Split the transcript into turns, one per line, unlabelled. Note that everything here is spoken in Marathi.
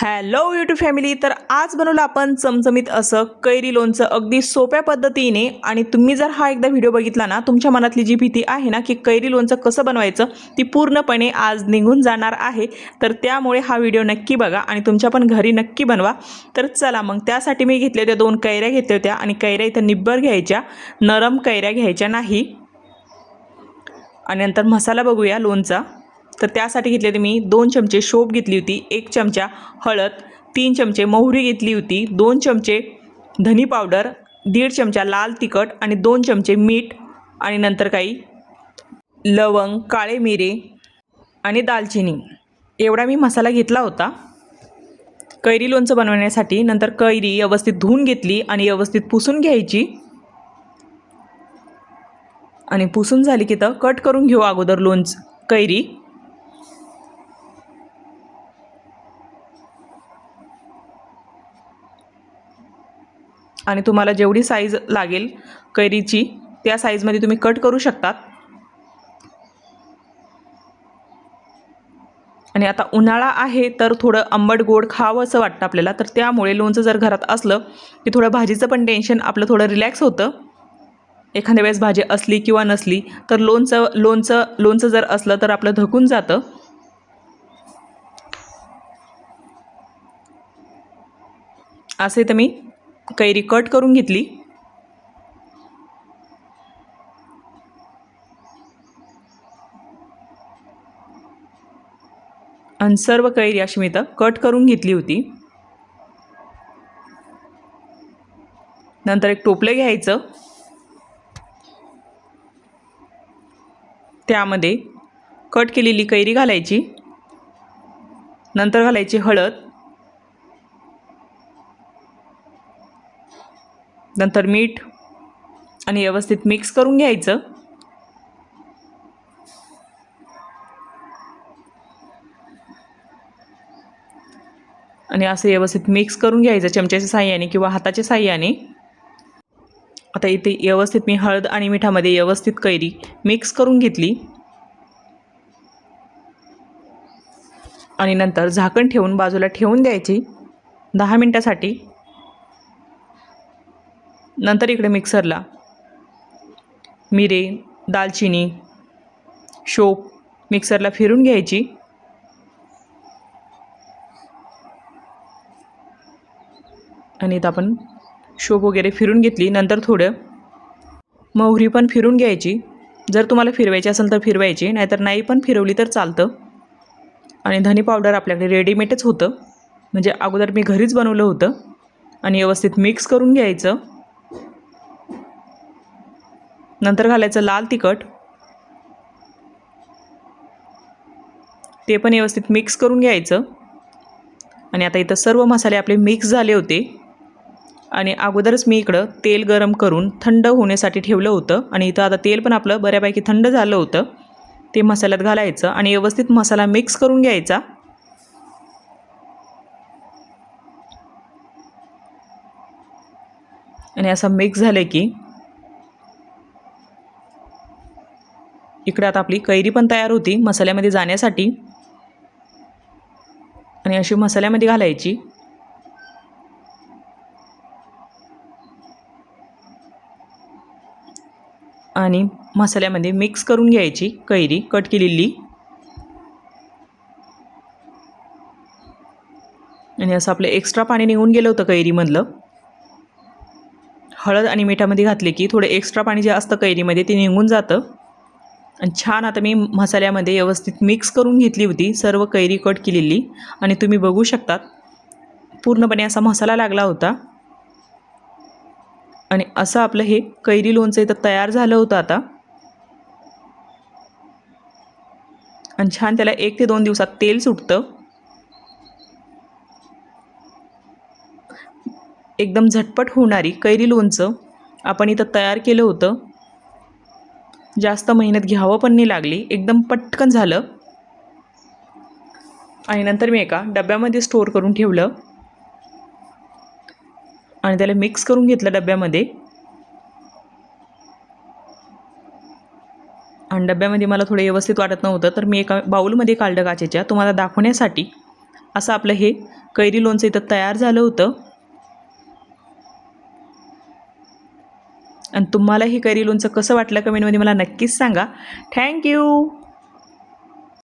Hello YouTube family. तर आज बनवलं आपण चमचमीत असं कैरी लोणचं अगदी सोप्या पद्धतीने। आणि तुम्ही जर हा एकदा व्हिडिओ बघितला ना, तुमच्या मनातली जी भीती आहे ना की कैरी लोणचं कसं बनवायचं ती पूर्णपणे आज निघून जाणार आहे। तर त्यामुळे हा व्हिडिओ नक्की बघा आणि तुमच्या पण घरी नक्की बनवा। तर चला मग त्यासाठी मी घेतले होते 2 कैऱ्या घेतल्या होत्या आणि कैऱ्या इथं निब्बर घ्यायच्या, नरम कैऱ्या घ्यायच्या नाही। आणि नंतर मसाला बघूया लोणचा। तर त्यासाठी घेतले होते मी 2 चमचे शोप घेतली होती, 1 चमचा हळद, 3 चमचे मोहरी घेतली होती, 2 चमचे धनी पावडर, 1.5 चमचा लाल तिखट आणि 2 चमचे मीठ आणि नंतर काही लवंग, काळे मिरे आणि दालचिनी एवढा मी मसाला घेतला होता कैरी लोणचं बनवण्यासाठी। नंतर कैरी व्यवस्थित धुवून घेतली आणि व्यवस्थित पुसून घ्यायची। आणि पुसून झाली की तर कट करून घेऊ अगोदर लोणचं कैरी। आणि तुम्हाला जेवढी साईज लागेल कैरीची त्या साईजमध्ये तुम्ही कट करू शकतात। आणि आता उन्हाळा आहे तर थोडं आंबट गोड खावं असं वाटतं आपल्याला, तर त्यामुळे लोणचं जर घरात असलं की थोडं भाजीचं पण टेन्शन आपलं थोडं रिलॅक्स होतं। एखाद्या वेळेस भाजी असली किंवा नसली तर लोणचं जर असलं तर आपलं धकून जातं। असे तर मी कैरी कट करून घेतली। आणि सर्व कैरी अशी मी तर कट करून घेतली होती। नंतर एक टोपले घ्यायचं, त्यामध्ये कट केलेली कैरी घालायची, नंतर घालायची हळद, नंतर मीठ आणि व्यवस्थित मिक्स करून घ्यायचं। आणि असं व्यवस्थित मिक्स करून घ्यायचं चमच्याच्या साहाय्याने किंवा हाताच्या साहाय्याने। आता इथे व्यवस्थित मी हळद आणि मिठामध्ये व्यवस्थित कैरी मिक्स करून घेतली आणि नंतर झाकण ठेवून बाजूला ठेवून द्यायची 10 मिनिटासाठी। नंतर इकडे मिक्सरला मिरे, दालचिनी, शोप मिक्सरला फिरून घ्यायची। आणि इथं आपण शोप वगैरे फिरून घेतली। नंतर थोडं मोहरी पण फिरून घ्यायची, जर तुम्हाला फिरवायची असेल तर फिरवायची, नाहीतर नाही पण फिरवली तर चालतं। आणि धनी पावडर आपल्याकडे रेडीमेडच होतं, म्हणजे अगोदर मी घरीच बनवलं होतं। आणि व्यवस्थित मिक्स करून घ्यायचं। नंतर घालायचं लाल तिखट, ते पण व्यवस्थित मिक्स करून घ्यायचं। आणि आता इथं सर्व मसाले आपले मिक्स झाले होते आणि अगोदरच मी इकडं तेल गरम करून थंड होण्यासाठी ठेवलं होतं। आणि इथं आता तेल पण आपलं बऱ्यापैकी थंड झालं होतं, ते मसाल्यात घालायचं आणि व्यवस्थित मसाला मिक्स करून घ्यायचा। आणि असं मिक्स झालं की इकडे आता आपली कैरी पण तयार होती मसाल्यामध्ये जाण्यासाठी। आणि अशी मसाल्यामध्ये घालायची आणि मसाल्यामध्ये मिक्स करून घ्यायची कैरी कट केलेली। आणि असं आपलं एक्स्ट्रा पाणी निघून गेलं होतं कैरीमधलं। हळद आणि मिठामध्ये घातले की थोडं एक्स्ट्रा पाणी जे असतं कैरीमध्ये ते निघून जातं। आणि छान आता मी मसाल्यामध्ये व्यवस्थित मिक्स करून घेतली होती सर्व कैरी कट केलेली। आणि तुम्ही बघू शकतात पूर्णपणे असा मसाला लागला होता। आणि असं आपलं हे कैरी लोणचं इथं तयार झालं होतं आता। आणि छान त्याला 1 ते 2 दिवसात तेल सुटतं। एकदम झटपट होणारी कैरी लोणचं आपण इथं तयार केलं होतं, जास्त मेहनत घ्यावं पण नाही लागली, एकदम पटकन झालं। आणि नंतर मी एका डब्यामध्ये स्टोअर करून ठेवलं आणि त्याला मिक्स करून घेतलं डब्यामध्ये। आणि डब्यामध्ये मला थोडं व्यवस्थित वाटत नव्हतं तर मी एका बाउलमध्ये काढलं काचेच्या, तुम्हाला दाखवण्यासाठी। असं आपलं हे कैरी लोणचं इथं तयार झालं होतं. आणि तुम्हाला ही कैरी लोणचं कसं वाटलं कमेंटमध्ये मला नक्कीच सांगा. थँक्यू.